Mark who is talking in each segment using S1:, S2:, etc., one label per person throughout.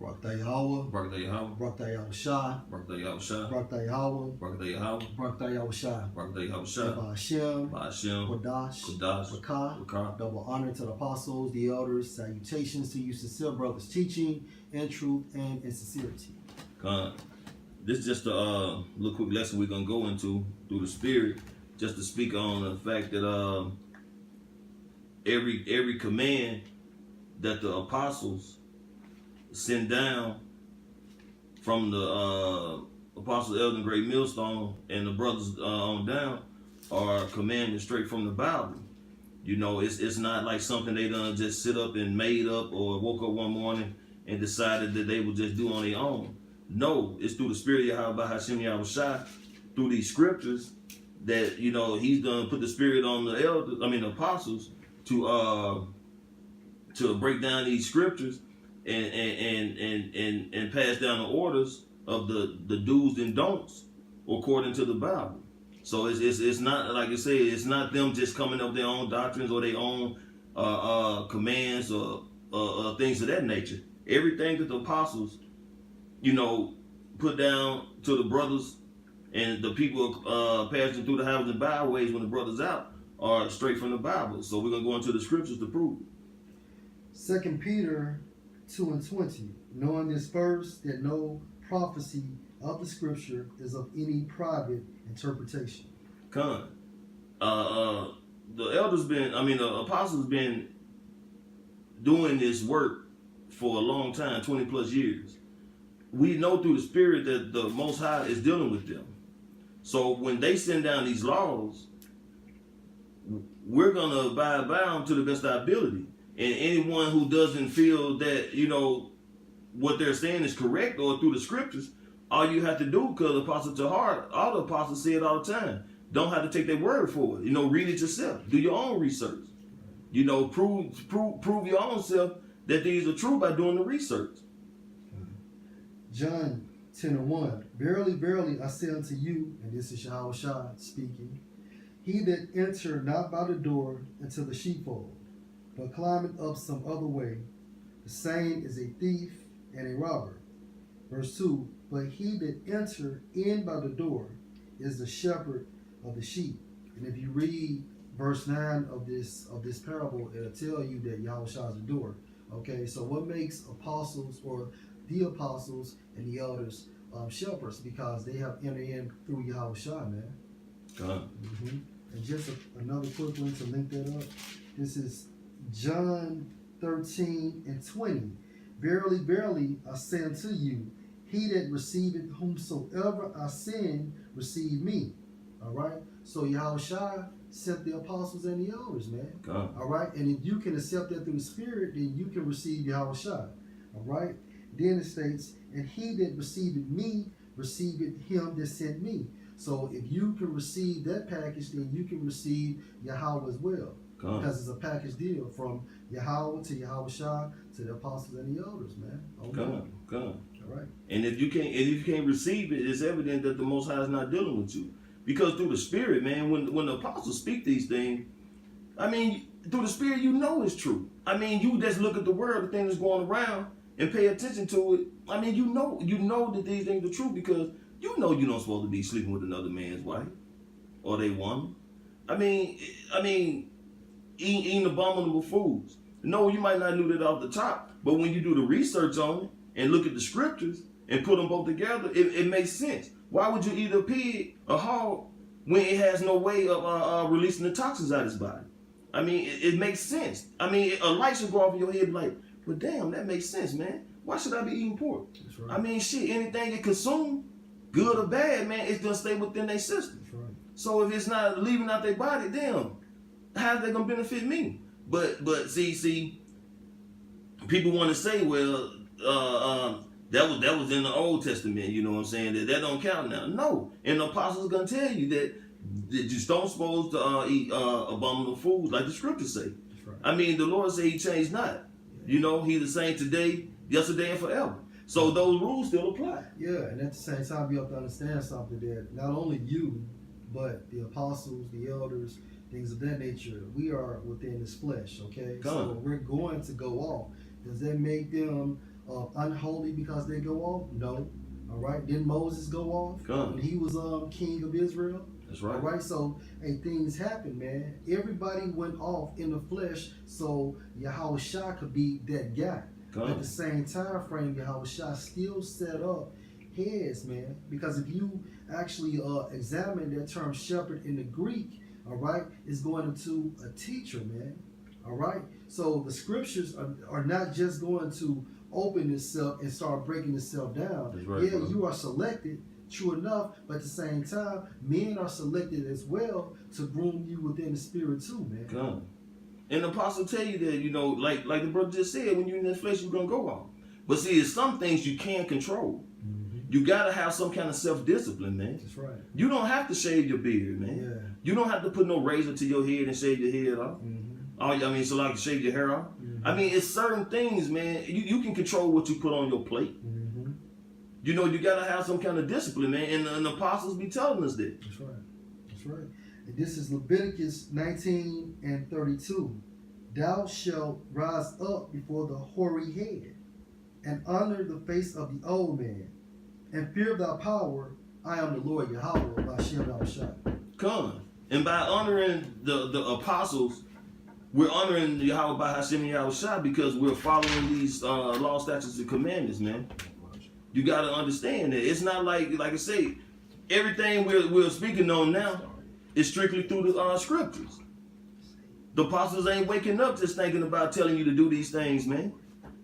S1: Barakatah Yahweh.
S2: Barakatah Yahweh.
S1: Barakatah Yahushua.
S2: Barakatah Yahushua.
S1: Barakatah Yahweh.
S2: Barakatah Yahweh.
S1: Barakatah Yahushua.
S2: Barakatah Yahushua.
S1: Ba'ashem.
S2: Ba'ashem.
S1: Kodash.
S2: Kodash.
S1: Rakah. Double honor to the apostles, the elders. Salutations to you, sincere brothers, teaching in truth and in sincerity.
S2: This is just a little quick lesson we're going to go into through the Spirit, just to speak on the fact that every command that the apostles send down from the apostles, elder, and great millstone, and the brothers on down, are commandments straight from the Bible. You know, it's not like something they done just sit up and made up or woke up one morning and decided that they would just do on their own. No, it's through the Spirit of Yahweh Hashem Yahushua, through these scriptures, that, you know, he's gonna put the Spirit on the elders, the apostles, to break down these scriptures and pass down the orders of the do's and don'ts according to the Bible. So it's not, like I say, it's not them just coming up with their own doctrines or their own commands or things of that nature. Everything that the apostles, you know, put down to the brothers and the people passing through the highways and byways when the brothers out are straight from the Bible. So we're going to go into the scriptures to prove it.
S1: 2 Peter 2:20, knowing this first, that no prophecy of the scripture is of any private interpretation.
S2: The elders the apostles been doing this work for a long time, 20 plus years. We know through the Spirit that the Most High is dealing with them. So when they send down these laws, we're going to abide by them to the best of our ability. And anyone who doesn't feel that, you know, what they're saying is correct or through the scriptures, all you have to do, because Apostle Tahar, all the apostles say it all the time, don't have to take their word for it. You know, read it yourself. Do your own research. You know, prove your own self that these are true by doing the research.
S1: John 10:1, verily, verily, I say unto you, and this is Yahushua speaking, he that enter not by the door into the sheepfold, but climbeth up some other way, the same is a thief and a robber. Verse 2, but he that enter in by the door is the shepherd of the sheep. And if you read verse 9 of this parable, it'll tell you that Yahushua is the door. Okay, so what makes apostles or the apostles and the elders shepherds? Because they have entered in through Yahushua, man. And just another quick one to link that up. This is John 13:20. Verily, verily, I say unto you, he that receiveth whomsoever I send, receive me. All right? So Yahushua sent the apostles and the elders, man. All right? And if you can accept that through the Spirit, then you can receive Yahushua. All right? Then it states, and he that receiveth me, receiveth him that sent me. So if you can receive that package, then you can receive Yahweh as well. Because it's a package deal from Yahweh to Yahushua to the apostles and the elders, man. All right.
S2: And if you can't receive it, it's evident that the Most High is not dealing with you. Because through the Spirit, man, when the apostles speak these things, I mean, through the Spirit, you know it's true. I mean, you just look at the world, the thing that's going around, and pay attention to it. I mean, you know that these things are true, because you know you're not supposed to be sleeping with another man's wife or they woman. I mean, eating abominable foods. No, you might not know that off the top, but when you do the research on it and look at the scriptures and put them both together, it makes sense. Why would you eat a pig, a hog, when it has no way of releasing the toxins out of its body? I mean, it makes sense. I mean, a light should go off in your head like, well, damn, that makes sense, man. Why should I be eating pork? That's right. I mean, shit, anything it consume, good or bad, man, it's gonna stay within their system. That's right. So if it's not leaving out their body, damn, how's that gonna benefit me? But see, people want to say, well, that was in the Old Testament, you know what I'm saying? That don't count now. No, and the apostles gonna tell you that you just don't supposed to eat abominable foods like the scriptures say. That's right. I mean, the Lord said he changed not. You know, he's the same today, yesterday, and forever. So those rules still apply.
S1: Yeah, and at the same time, you have to understand something, that not only you, but the apostles, the elders, things of that nature, we are within this flesh, okay? So we're going to go off. Does that make them unholy because they go off? No. All right. Didn't Moses go off when he was king of Israel?
S2: That's right.
S1: All right. So, hey, things happen, man. Everybody went off in the flesh, so Yahushua could be that guy. At the same time frame, Yahushua still set up heads, man. Because if you actually examine that term shepherd in the Greek, all right, it's going into a teacher, man. All right. So the scriptures are not just going to open itself and start breaking itself down.
S2: Right,
S1: yeah,
S2: bro.
S1: You are selected, true enough, but at the same time, men are selected as well to groom you within the spirit too, man.
S2: God. And the apostle tell you that, you know, like the brother just said, when you're in this flesh, you're gonna go off. But see, there's some things you can't control. You gotta have some kind of self-discipline, man.
S1: That's right.
S2: You don't have to shave your beard, man.
S1: Yeah.
S2: You don't have to put no razor to your head and shave your head off. So like shave your hair off. I mean, it's certain things, man. You can control what you put on your plate. You know, you gotta have some kind of discipline, man. And the apostles be telling us that.
S1: That's right. That's right. And this is Leviticus 19 and 32. Thou shalt rise up before the hoary head, and honor the face of the old man, and fear thy power. I am the Lord Yahweh, by Shem Yahushua.
S2: Come. And by honoring the apostles, we're honoring Yahweh by Hashem Yahushua because we're following these law, statutes, and commandments, man. You got to understand that. It's not like I say, everything we're speaking on now is strictly through the scriptures. The apostles ain't waking up just thinking about telling you to do these things, man.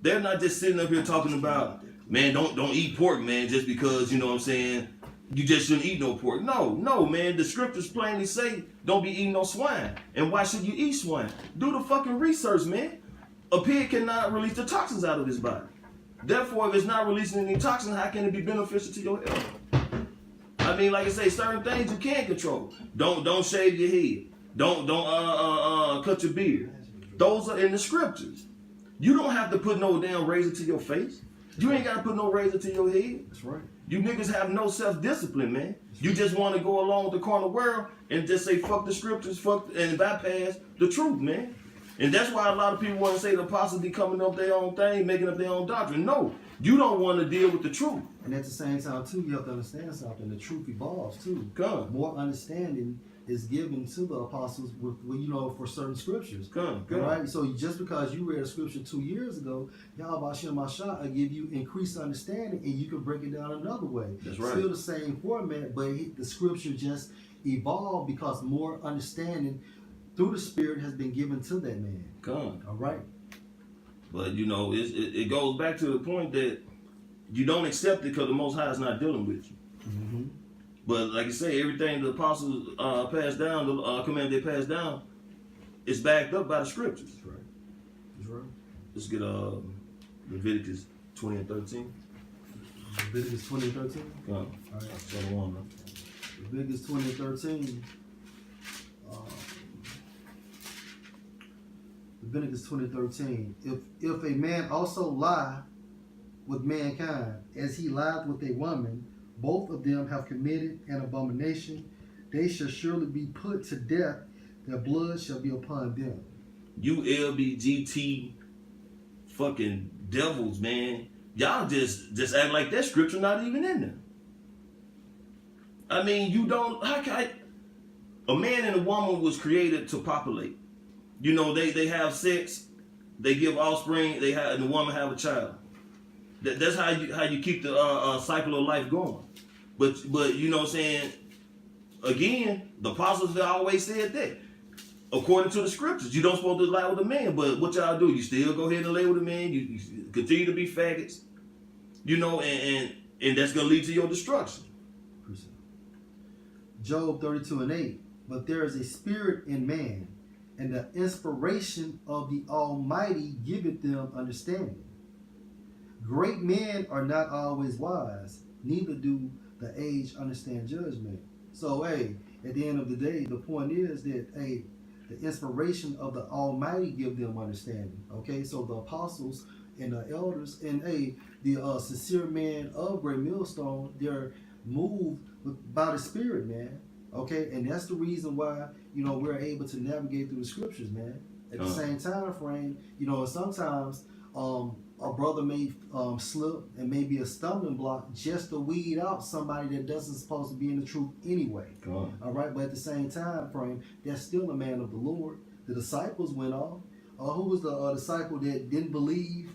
S2: They're not just sitting up here talking about, man, don't eat pork, man, just because, you know what I'm saying, you just shouldn't eat no pork. No, man. The scriptures plainly say, don't be eating no swine. And why should you eat swine? Do the fucking research, man. A pig cannot release the toxins out of his body. Therefore, if it's not releasing any toxins, how can it be beneficial to your health? I mean, like I say, certain things you can't control. Don't shave your head. Don't cut your beard. Those are in the scriptures. You don't have to put no damn razor to your face. You ain't got to put no razor to your head.
S1: That's right.
S2: You niggas have no self-discipline, man. You just want to go along with the carnal world and just say fuck the scriptures, and bypass the truth, man. And that's why a lot of people want to say the apostles be coming up their own thing, making up their own doctrine. No, you don't want to deal with the truth.
S1: And at the same time, too, you have to understand something. The truth evolves, too.
S2: Come.
S1: More understanding is given to the apostles with for certain scriptures.
S2: Come.
S1: Right? So just because you read a scripture 2 years ago, Yahweh Hashem Mashah will give you increased understanding and you can break it down another way.
S2: That's right.
S1: Still the same format, but the scripture just evolved because more understanding through the Spirit has been given to that man.
S2: Come.
S1: All right.
S2: But, it goes back to the point that you don't accept it because the Most High is not dealing with you. But like I say, everything the apostles passed down, the command they passed down, is backed up by the scriptures.
S1: That's right. That's right.
S2: Let's get Leviticus 20 and 13.
S1: Leviticus 20 and 13?
S2: Come.
S1: All right.
S2: So on, man.
S1: Leviticus 20 and 13. Leviticus 20:13. If a man also lie with mankind, as he lied with a woman, both of them have committed an abomination. They shall surely be put to death. Their blood shall be upon them.
S2: You LBGT fucking devils, man. Y'all just act like that scripture not even in there. I mean, a man and a woman was created to populate. They have sex, they give offspring, and the woman have a child. That's how you keep the cycle of life going. But you know what I'm saying? Again, the apostles always said that. According to the scriptures, you don't supposed to lie with a man. But what y'all do? You still go ahead and lay with a man. You continue to be faggots. And that's gonna lead to your destruction.
S1: Job 32 and 8. But there is a spirit in man, and the inspiration of the Almighty giveth them understanding. Great men are not always wise, neither do the age understand judgment. So, at the end of the day, the point is that, the inspiration of the Almighty give them understanding. Okay, so the apostles and the elders and the sincere men of Great Millstone, they're moved by the Spirit, man. Okay, and that's the reason why we're able to navigate through the scriptures, man. At the same time frame, sometimes a brother may slip and maybe a stumbling block just to weed out somebody that doesn't supposed to be in the truth anyway.
S2: God.
S1: All right, but at the same time frame, that's still a man of the Lord. The disciples went off. Who was the disciple that didn't believe?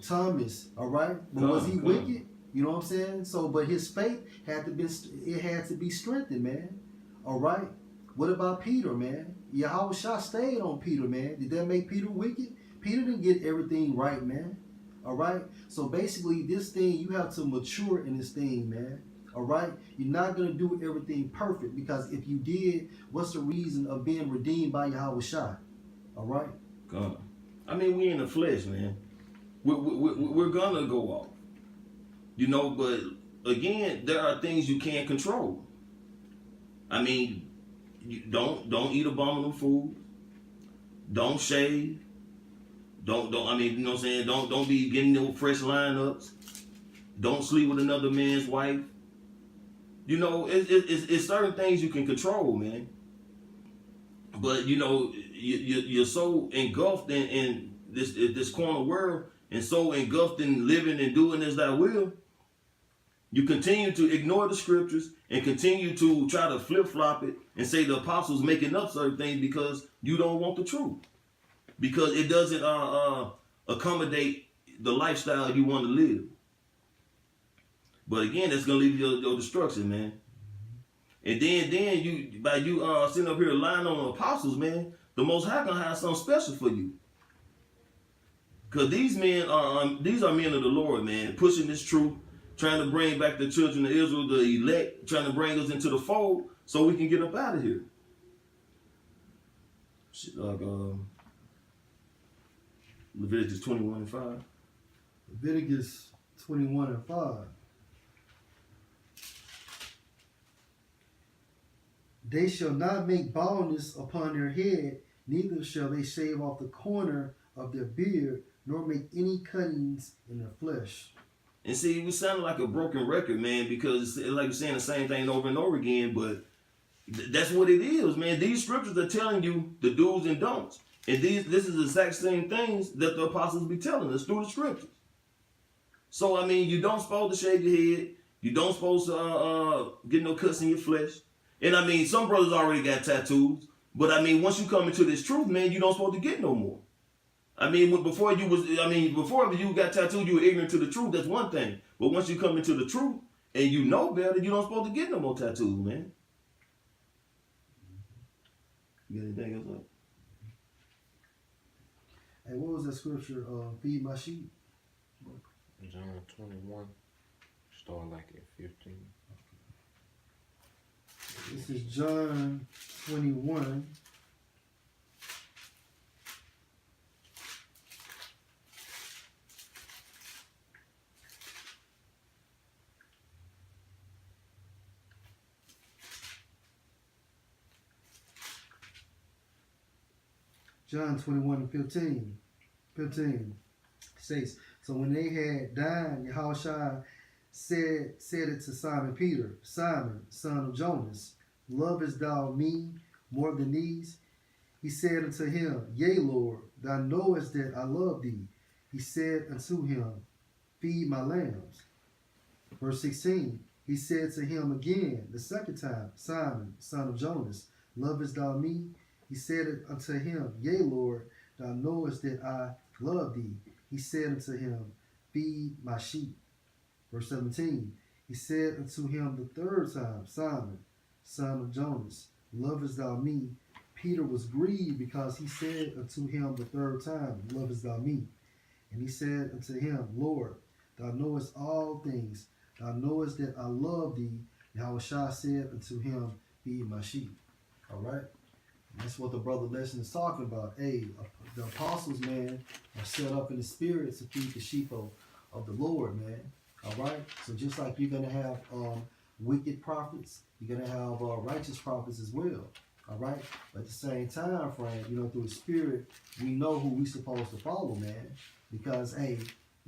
S1: Thomas. All right, but was he wicked? You know what I'm saying? So, but his faith had to be strengthened, man. All right. What about Peter, man? Yahweh Shah stayed on Peter, man. Did that make Peter wicked? Peter didn't get everything right, man. All right. So basically, this thing, you have to mature in this thing, man. All right. You're not gonna do everything perfect, because if you did, what's the reason of being redeemed by Yahweh Shah? All right.
S2: God. I mean, we in the flesh, man. We're gonna go off, you know. But again, there are things you can't control. I mean, you don't eat abominable food. Don't shave. Don't. I mean, you know what I'm saying. Don't be getting no fresh lineups. Don't sleep with another man's wife. You know, it's certain things you can control, man. But you know, you're so engulfed in this corner world, and so engulfed in living and doing as thy will, you continue to ignore the scriptures and continue to try to flip-flop it and say the apostles making up certain things because you don't want the truth, because it doesn't accommodate the lifestyle you want to live. But again, that's gonna lead to your destruction, man. And then you, by you sitting up here lying on the apostles, man, the Most High gonna have something special for you. Cause these men are men of the Lord, man, pushing this truth, trying to bring back the children of Israel, the elect, trying to bring us into the fold so we can get up out of here. Leviticus 21:5.
S1: Leviticus 21:5. They shall not make baldness upon their head, neither shall they shave off the corner of their beard, nor make any cuttings in their flesh.
S2: And see, we sound like a broken record, man, because it's like we're saying the same thing over and over again, but that's what it is, man. These scriptures are telling you the do's and don'ts. And this is the exact same things that the apostles be telling us through the scriptures. So, I mean, you don't supposed to shave your head. You don't supposed to get no cuts in your flesh. And I mean, some brothers already got tattoos, but I mean, once you come into this truth, man, you don't supposed to get no more. I mean, before you got tattooed, you were ignorant to the truth. That's one thing. But once you come into the truth and you know better, you don't supposed to get no more tattoos, man. You got anything else up?
S1: Hey, what was that scripture? Feed my sheep.
S3: John 21, start like at 15.
S1: This is John 21. John 21:15. 15 states, so when they had dined, Yahushua said it to Simon Peter, Simon, son of Jonas, lovest thou me more than these? He said unto him, Yea, Lord, thou knowest that I love thee. He said unto him, Feed my lambs. Verse 16, he said to him again the second time, Simon, son of Jonas, lovest thou me? He said unto him, Yea, Lord, thou knowest that I love thee. He said unto him, Feed my sheep. Verse 17, he said unto him the third time, Simon, son of Jonas, lovest thou me? Peter was grieved because he said unto him the third time, lovest thou me? And he said unto him, Lord, thou knowest all things. Thou knowest that I love thee. Yahushua said unto him, Feed my sheep. All right? That's what the brother lesson is talking about. Hey, the apostles, man, are set up in the spirit to feed the sheep of the Lord, man. All right? So just like you're going to have wicked prophets, you're going to have righteous prophets as well. All right? But at the same time frame, you know, through the spirit, we know who we're supposed to follow, man. Because, hey,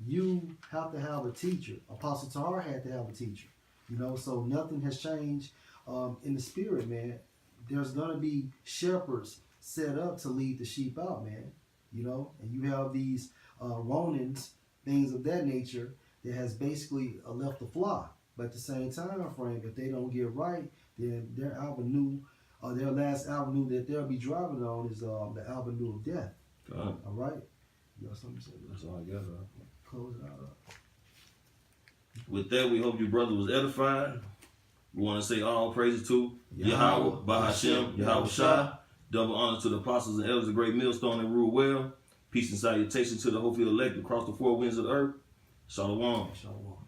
S1: you have to have a teacher. Apostle Tahar had to have a teacher. You know, so nothing has changed in the spirit, man. There's going to be shepherds set up to lead the sheep out, man. You know, and you have these Ronins, things of that nature, that has basically left the flock. But at the same time frame, if they don't get right, then their avenue, their last avenue that they'll be driving on is the avenue of death.
S2: God.
S1: All right? You got something to say?
S2: That's all I got.
S1: Close it out.
S2: With that, we hope your brother was edified. We want to say all praises to Yahweh, Bahashem, Yahweh Shah. Double honor to the apostles and elders of Great Millstone and rule well. Peace and salutation to the hopefully elect across the four winds of the earth. Shalom.
S1: Shalom.